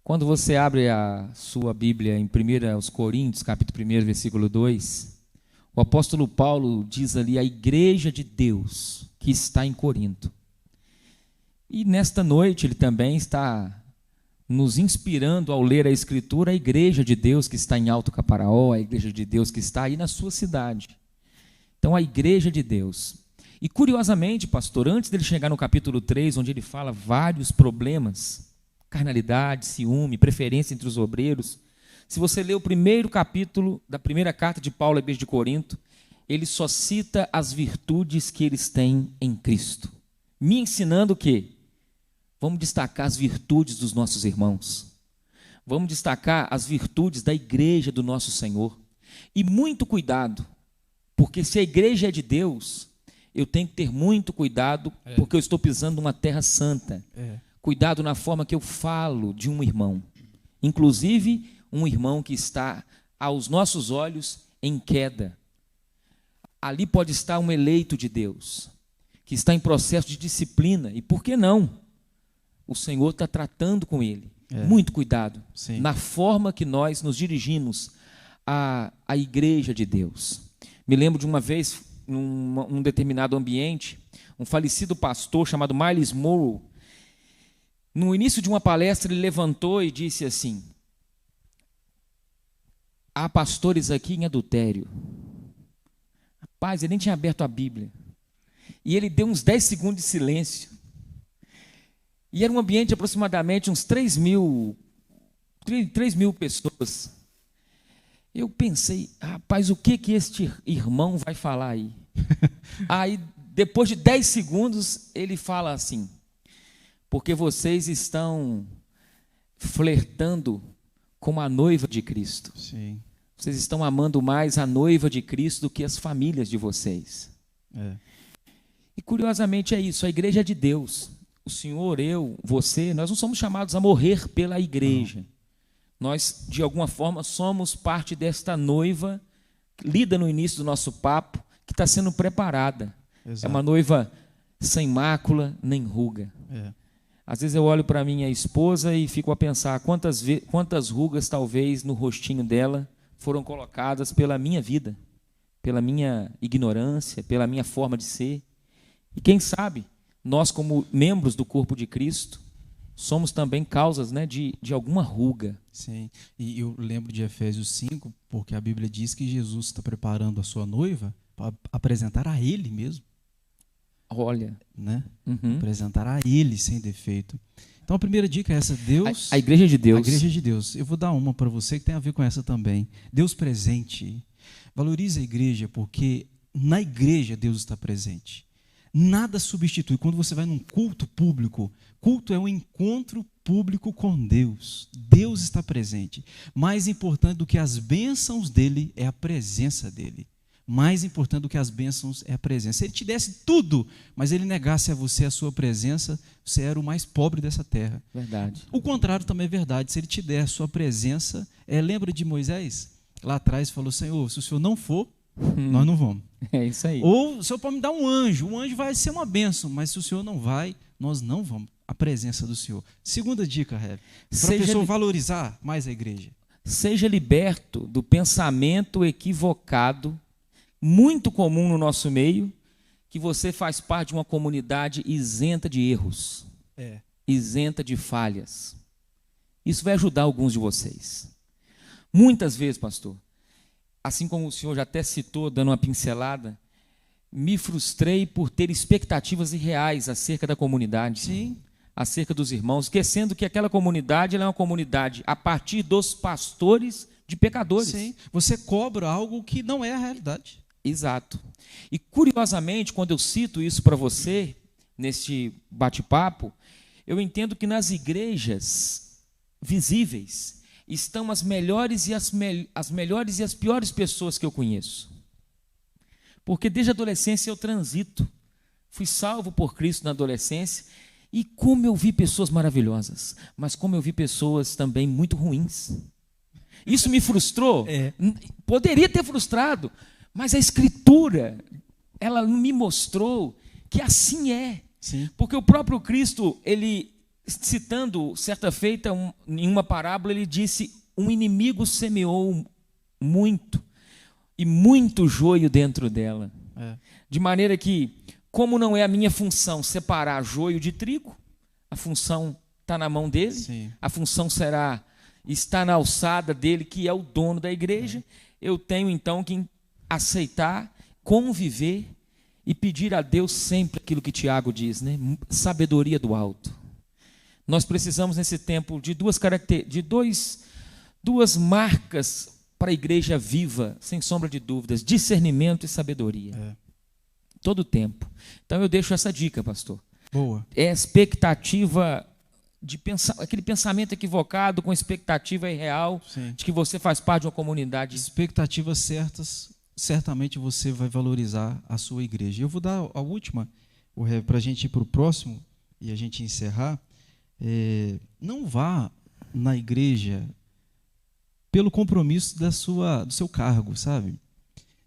Quando você abre a sua Bíblia em 1 Coríntios, capítulo 1, versículo 2, o apóstolo Paulo diz ali a igreja de Deus que está em Corinto. E nesta noite ele também está nos inspirando ao ler a Escritura, a igreja de Deus que está em Alto Caparaó, a igreja de Deus que está aí na sua cidade. Então, a igreja de Deus. E curiosamente, pastor, antes dele chegar no capítulo 3, onde ele fala vários problemas, carnalidade, ciúme, preferência entre os obreiros, se você ler o primeiro capítulo da primeira carta de Paulo à igreja de Corinto, ele só cita as virtudes que eles têm em Cristo, me ensinando o quê? Vamos destacar as virtudes dos nossos irmãos, vamos destacar as virtudes da igreja do nosso Senhor, e muito cuidado, porque se a igreja é de Deus, eu tenho que ter muito cuidado, porque eu estou pisando numa terra santa, cuidado na forma que eu falo de um irmão, inclusive um irmão que está aos nossos olhos em queda. Ali pode estar um eleito de Deus, que está em processo de disciplina, e por que não? O Senhor está tratando com ele. Muito cuidado. Sim. Na forma que nós nos dirigimos à igreja de Deus. Me lembro de uma vez, num determinado ambiente, um falecido pastor chamado Miles Monroe, no início de uma palestra, ele levantou e disse assim: há pastores aqui em adultério. Rapaz, ele nem tinha aberto a Bíblia. E ele deu uns 10 segundos de silêncio. E era um ambiente de aproximadamente uns 3 mil pessoas. Eu pensei, rapaz, o que este irmão vai falar aí? Aí, depois de 10 segundos, ele fala assim: porque vocês estão flertando com a noiva de Cristo. Sim. Vocês estão amando mais a noiva de Cristo do que as famílias de vocês. E curiosamente é isso, a igreja é de Deus. O senhor, eu, você, nós não somos chamados a morrer pela igreja. Não. Nós, de alguma forma, somos parte desta noiva, lida no início do nosso papo, que está sendo preparada. Exato. É uma noiva sem mácula nem ruga. Às vezes eu olho para minha esposa e fico a pensar quantas rugas talvez no rostinho dela foram colocadas pela minha vida, pela minha ignorância, pela minha forma de ser. E quem sabe, nós como membros do corpo de Cristo, somos também causas, né, de alguma ruga. Sim, e eu lembro de Efésios 5, porque a Bíblia diz que Jesus está preparando a sua noiva para apresentar a Ele mesmo. Olha, né? Apresentar a Ele sem defeito. Então a primeira dica é essa: Deus. A igreja de Deus. A igreja de Deus. Eu vou dar uma para você que tem a ver com essa também. Deus presente. Valorize a igreja, porque na igreja Deus está presente. Nada substitui. Quando você vai num culto público, culto é um encontro público com Deus. Deus está presente. Mais importante do que as bênçãos dele é a presença dele. Mais importante do que as bênçãos é a presença. Se ele te desse tudo, mas ele negasse a você a sua presença, você era o mais pobre dessa terra. Verdade. O contrário também é verdade. Se ele te der a sua presença, lembra de Moisés? Lá atrás falou: Senhor, se o Senhor não for, nós não vamos. É isso aí. Ou o Senhor pode me dar um anjo. O anjo vai ser uma bênção, mas se o Senhor não vai, nós não vamos. A presença do Senhor. Segunda dica, Rev, para a pessoa valorizar mais a igreja. Seja liberto do pensamento equivocado, muito comum no nosso meio, que você faz parte de uma comunidade isenta de erros, isenta de falhas. Isso vai ajudar alguns de vocês. Muitas vezes, pastor, assim como o senhor já até citou, dando uma pincelada, me frustrei por ter expectativas irreais acerca da comunidade. Sim. Acerca dos irmãos, esquecendo que aquela comunidade ela é uma comunidade a partir dos pastores de pecadores. Sim. Você cobra algo que não é a realidade. Exato. E curiosamente, quando eu cito isso para você, neste bate-papo, eu entendo que nas igrejas visíveis estão as melhores e as piores pessoas que eu conheço. Porque desde a adolescência eu transito. Fui salvo por Cristo na adolescência. E como eu vi pessoas maravilhosas, mas como eu vi pessoas também muito ruins. Isso me frustrou? Poderia ter frustrado, mas a Escritura, ela me mostrou que assim é. Sim. Porque o próprio Cristo, ele, citando certa feita em uma parábola, ele disse: um inimigo semeou muito, e muito joio dentro dela. De maneira que, como não é a minha função separar joio de trigo, a função está na mão dele, Sim. a função será estar na alçada dele, que é o dono da igreja. Eu tenho então que aceitar, conviver e pedir a Deus sempre aquilo que Tiago diz, né? Sabedoria do alto. Nós precisamos nesse tempo de duas marcas para a igreja viva, sem sombra de dúvidas: discernimento e sabedoria. Todo o tempo. Então eu deixo essa dica, pastor. Boa. É a expectativa de pensar, aquele pensamento equivocado com expectativa irreal. Sim. De que você faz parte de uma comunidade. Expectativas certas, certamente você vai valorizar a sua igreja. Eu vou dar a última, para a gente ir para o próximo e a gente encerrar. Não vá na igreja pelo compromisso do seu cargo, sabe?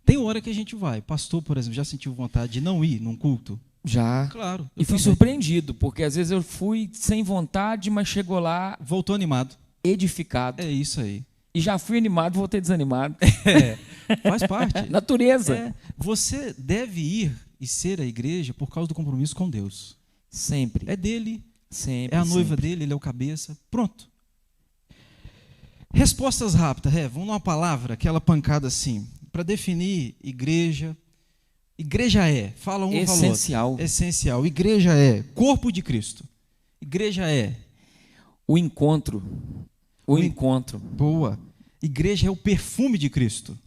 Tem hora que a gente vai. Pastor, por exemplo, já sentiu vontade de não ir num culto? Já. Claro. E fui surpreendido, porque às vezes eu fui sem vontade, mas chegou lá... Voltou animado. Edificado. É isso aí. E já fui animado, voltei desanimado. Faz parte. Natureza. Você deve ir e ser a igreja por causa do compromisso com Deus. Sempre. É dele. Sempre. É a noiva dele, ele é o cabeça. Pronto. Respostas rápidas, vamos numa palavra, aquela pancada assim, para definir igreja. Igreja fala um essencial. Valor. Essencial. Igreja é corpo de Cristo. Igreja é o encontro. O encontro. Boa. Igreja é o perfume de Cristo.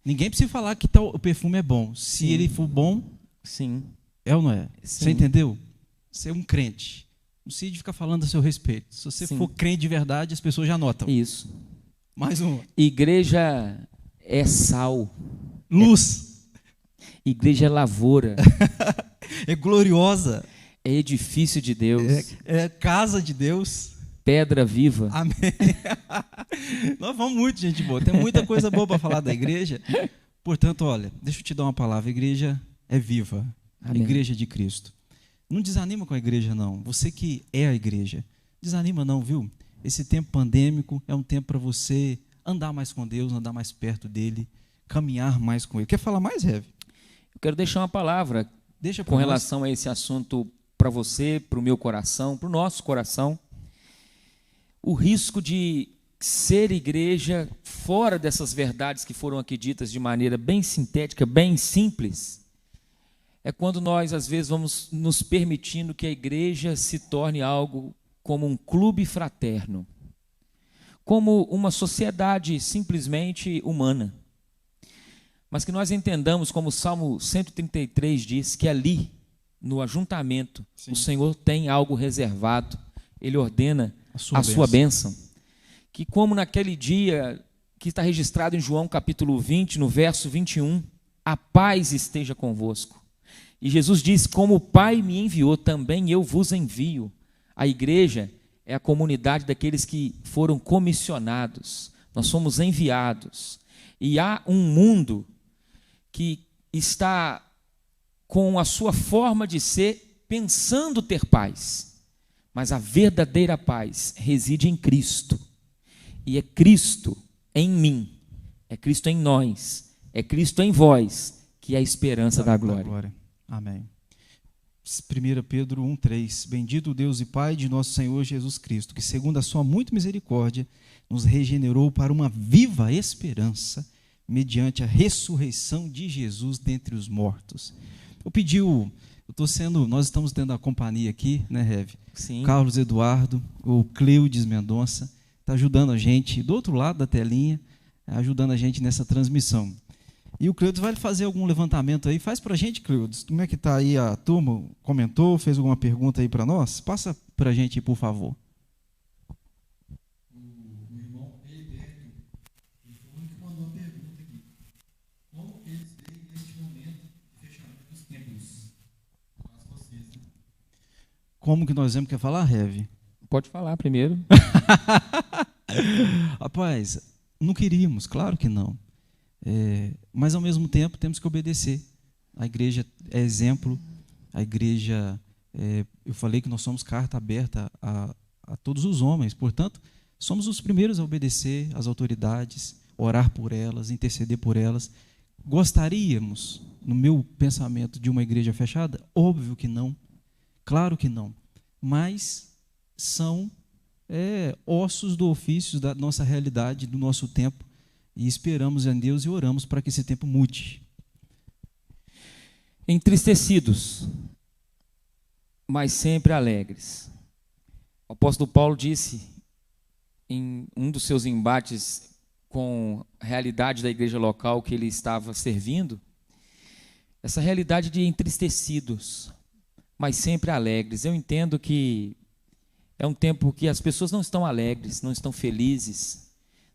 Ninguém precisa falar que o perfume é bom. Se ele for bom, sim. É ou não é? Sim. Você entendeu? Você é um crente. Não precisa ficar falando a seu respeito. Se você for crente de verdade, as pessoas já notam. Isso. Mais um. Igreja é sal. Luz. Igreja é lavoura. É gloriosa. É edifício de Deus. É casa de Deus. Pedra viva. Amém. Nós vamos muito, gente boa. Tem muita coisa boa para falar da igreja. Portanto, olha, deixa eu te dar uma palavra. A igreja é viva. A igreja de Cristo. Não desanima com a igreja, não. Você que é a igreja. Desanima não, viu? Esse tempo pandêmico é um tempo para você andar mais com Deus, andar mais perto dele, caminhar mais com ele. Quer falar mais, Rev? Eu quero deixar uma palavra com relação a esse assunto para você, para o meu coração, para o nosso coração. O risco de ser igreja fora dessas verdades que foram aqui ditas de maneira bem sintética, bem simples, é quando nós, às vezes, vamos nos permitindo que a igreja se torne algo como um clube fraterno, como uma sociedade simplesmente humana. Mas que nós entendamos, como o Salmo 133 diz, que ali, no ajuntamento, o Senhor tem algo reservado, Ele ordena a sua bênção. Que como naquele dia, que está registrado em João capítulo 20, no verso 21, a paz esteja convosco. E Jesus diz, como o Pai me enviou, também eu vos envio. A igreja é a comunidade daqueles que foram comissionados. Nós somos enviados. E há um mundo que está com a sua forma de ser, pensando ter paz. Mas a verdadeira paz reside em Cristo. E é Cristo em mim, é Cristo em nós, é Cristo em vós, que é a esperança da glória. Amém. 1 Pedro 1,3. Bendito Deus e Pai de nosso Senhor Jesus Cristo, que segundo a sua muita misericórdia, nos regenerou para uma viva esperança, mediante a ressurreição de Jesus dentre os mortos. Nós estamos tendo a companhia aqui, né, Rev? Sim. Carlos Eduardo, o Cleudes Mendonça, está ajudando a gente do outro lado da telinha, ajudando a gente nessa transmissão. E o Cleudes vai fazer algum levantamento aí. Faz para a gente, Cleudes. Como é que está aí a turma? Comentou, fez alguma pergunta aí para nós? Passa para a gente, por favor. O irmão Heriberto, ele foi o que mandou a pergunta aqui. Como eles veem neste momento de fechamento dos templos? Faz vocês, né? Como que nós vemos que falar, Rev? Pode falar primeiro. Rapaz, não queríamos, claro que não. Mas, ao mesmo tempo, temos que obedecer. A igreja é exemplo. A igreja, eu falei que nós somos carta aberta a todos os homens. Portanto, somos os primeiros a obedecer às autoridades, orar por elas, interceder por elas. Gostaríamos, no meu pensamento, de uma igreja fechada? Óbvio que não. Claro que não. Mas são ossos do ofício da nossa realidade, do nosso tempo, e esperamos em Deus e oramos para que esse tempo mude. Entristecidos, mas sempre alegres. O apóstolo Paulo disse em um dos seus embates com a realidade da igreja local que ele estava servindo, essa realidade de entristecidos, mas sempre alegres. Eu entendo que é um tempo que as pessoas não estão alegres, não estão felizes.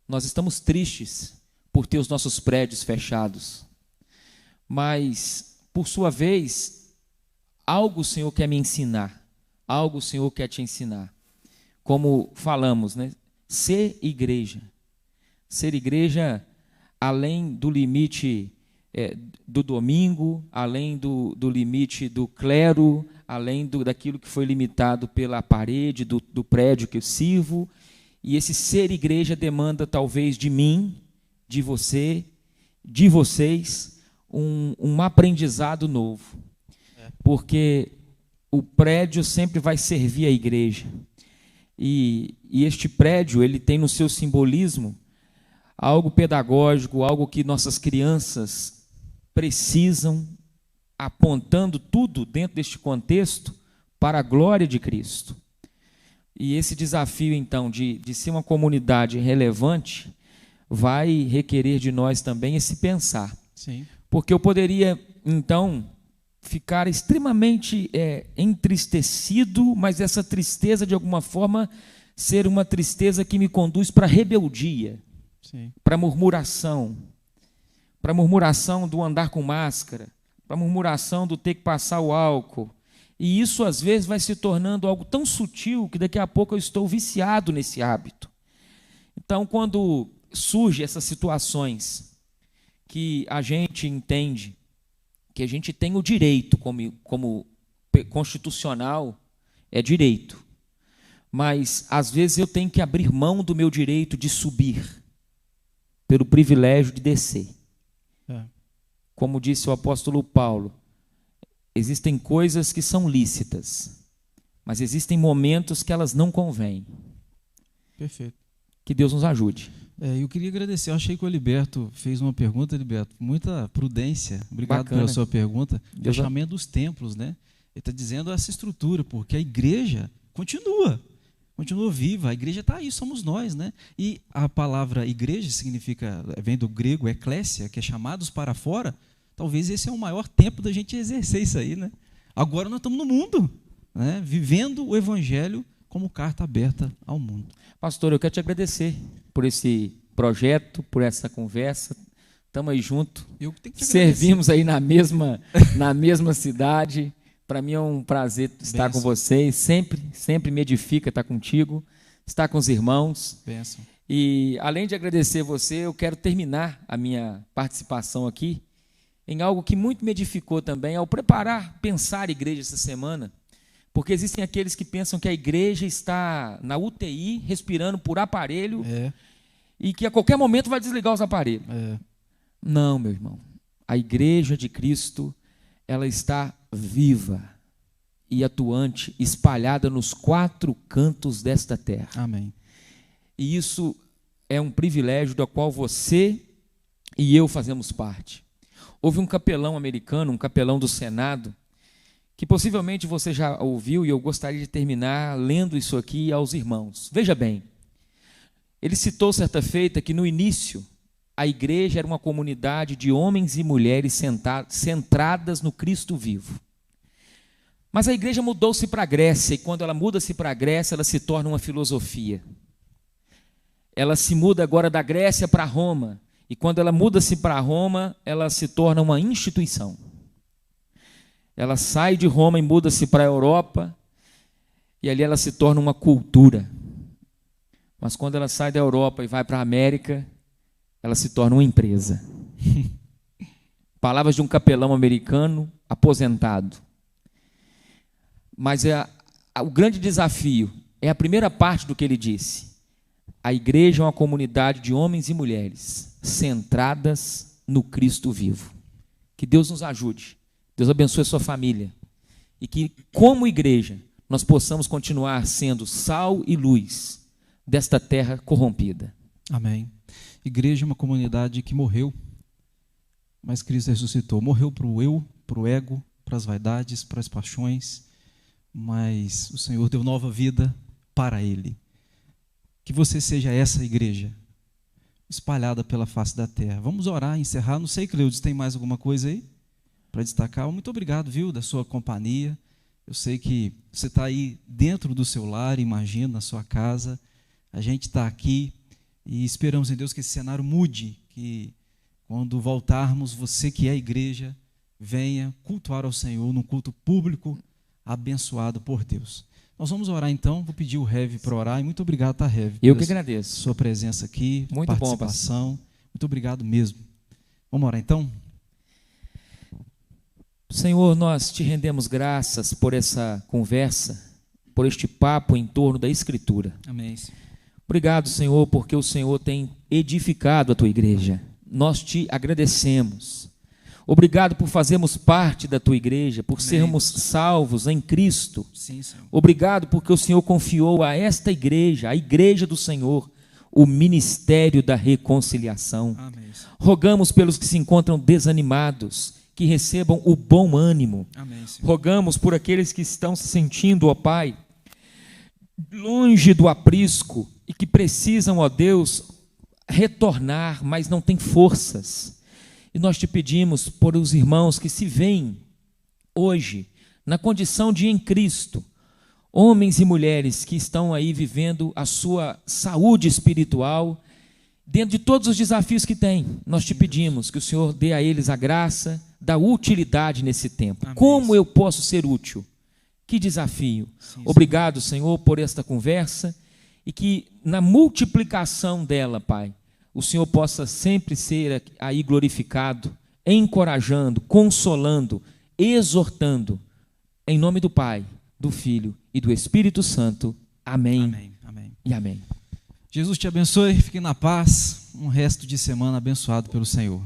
Nós estamos tristes por ter os nossos prédios fechados. Mas, por sua vez, algo o Senhor quer me ensinar, algo o Senhor quer te ensinar. Como falamos, né? Ser igreja. Ser igreja além do limite do domingo, além do limite do clero, além daquilo que foi limitado pela parede do prédio que eu sirvo. E esse ser igreja demanda talvez de mim, de você, de vocês, um aprendizado novo. Porque o prédio sempre vai servir a igreja. E este prédio, ele tem no seu simbolismo algo pedagógico, algo que nossas crianças precisam, apontando tudo dentro deste contexto para a glória de Cristo. E esse desafio, então, de ser uma comunidade relevante, vai requerer de nós também esse pensar. Sim. Porque eu poderia, então, ficar extremamente entristecido, mas essa tristeza, de alguma forma, ser uma tristeza que me conduz para a rebeldia, para a murmuração do andar com máscara, para a murmuração do ter que passar o álcool. E isso, às vezes, vai se tornando algo tão sutil que daqui a pouco eu estou viciado nesse hábito. Então, quando surgem essas situações que a gente entende que a gente tem o direito, como constitucional, é direito. Mas, às vezes, eu tenho que abrir mão do meu direito de subir, pelo privilégio de descer. Como disse o apóstolo Paulo, existem coisas que são lícitas, mas existem momentos que elas não convêm. Perfeito. Que Deus nos ajude. Eu queria agradecer, eu achei que o Heriberto fez uma pergunta, Heriberto, muita prudência. Obrigado Bacana. pela sua pergunta. O Deus fechamento dos templos, né? Ele está dizendo essa estrutura, porque a igreja continua viva, a igreja está aí, somos nós, né? E a palavra igreja vem do grego eclésia, que é chamados para fora. Talvez esse é o maior tempo da gente exercer isso aí, né? Agora nós estamos no mundo, né? Vivendo o evangelho como carta aberta ao mundo. Pastor, eu quero te agradecer por esse projeto, por essa conversa. Estamos aí juntos. Eu tenho que te Servimos aí na mesma cidade. Para mim é um prazer estar com vocês. Sempre me edifica estar contigo, estar com os irmãos. Benção. E além de agradecer você, eu quero terminar a minha participação aqui em algo que muito me edificou também ao pensar a igreja essa semana. Porque existem aqueles que pensam que a igreja está na UTI, respirando por aparelho, e que a qualquer momento vai desligar os aparelhos. Não, meu irmão. A igreja de Cristo, ela está viva e atuante, espalhada nos 4 cantos desta terra. Amém. E isso é um privilégio do qual você e eu fazemos parte. Houve um capelão americano, um capelão do Senado, que possivelmente você já ouviu, e eu gostaria de terminar lendo isso aqui aos irmãos. Veja bem, ele citou certa feita que no início a igreja era uma comunidade de homens e mulheres centradas no Cristo vivo. Mas a igreja mudou-se para a Grécia, e quando ela muda-se para a Grécia, ela se torna uma filosofia. Ela se muda agora da Grécia para Roma, e quando ela muda-se para Roma, ela se torna uma instituição. Ela sai de Roma e muda-se para a Europa, e ali ela se torna uma cultura. Mas quando ela sai da Europa e vai para a América, ela se torna uma empresa. Palavras de um capelão americano aposentado. Mas o grande desafio é a primeira parte do que ele disse. A igreja é uma comunidade de homens e mulheres centradas no Cristo vivo. Que Deus nos ajude. Deus abençoe a sua família. E que, como igreja, nós possamos continuar sendo sal e luz desta terra corrompida. Amém. Igreja é uma comunidade que morreu, mas Cristo ressuscitou. Morreu para o eu, para o ego, para as vaidades, para as paixões, mas o Senhor deu nova vida para Ele. Que você seja essa igreja, espalhada pela face da terra. Vamos orar, encerrar. Não sei, Cleudes, tem mais alguma coisa aí para destacar? Muito obrigado, viu, da sua companhia. Eu sei que você está aí dentro do seu lar, imagina, na sua casa. A gente está aqui e esperamos em Deus que esse cenário mude, que quando voltarmos, você que é a igreja, venha cultuar ao Senhor num culto público, abençoado por Deus. Nós vamos orar então, vou pedir o Rev para orar, e muito obrigado, tá, Rev? Eu que agradeço. Sua presença aqui, Muito participação. bom, muito obrigado mesmo. Vamos orar então? Senhor, nós te rendemos graças por essa conversa, por este papo em torno da Escritura. Amém. Obrigado, Senhor, porque o Senhor tem edificado a tua igreja. Nós te agradecemos. Obrigado por fazermos parte da tua igreja, por sermos salvos em Cristo. Sim, Senhor. Obrigado porque o Senhor confiou a esta igreja, a igreja do Senhor, o ministério da reconciliação. Amém. Rogamos pelos que se encontram desanimados, que recebam o bom ânimo. Amém, Senhor. Rogamos por aqueles que estão se sentindo, ó Pai, longe do aprisco e que precisam, ó Deus, retornar, mas não têm forças. E nós te pedimos por os irmãos que se veem hoje na condição de em Cristo, homens e mulheres que estão aí vivendo a sua saúde espiritual, dentro de todos os desafios que têm. Nós te pedimos que o Senhor dê a eles a graça da utilidade nesse tempo. Amém. Como eu posso ser útil? Que desafio. Sim, Obrigado, Senhor, por esta conversa e que na multiplicação dela, Pai, o Senhor possa sempre ser aí glorificado, encorajando, consolando, exortando, em nome do Pai, do Filho e do Espírito Santo. Amém. Amém. Amém. E amém. Jesus te abençoe, fique na paz, um resto de semana abençoado pelo Senhor.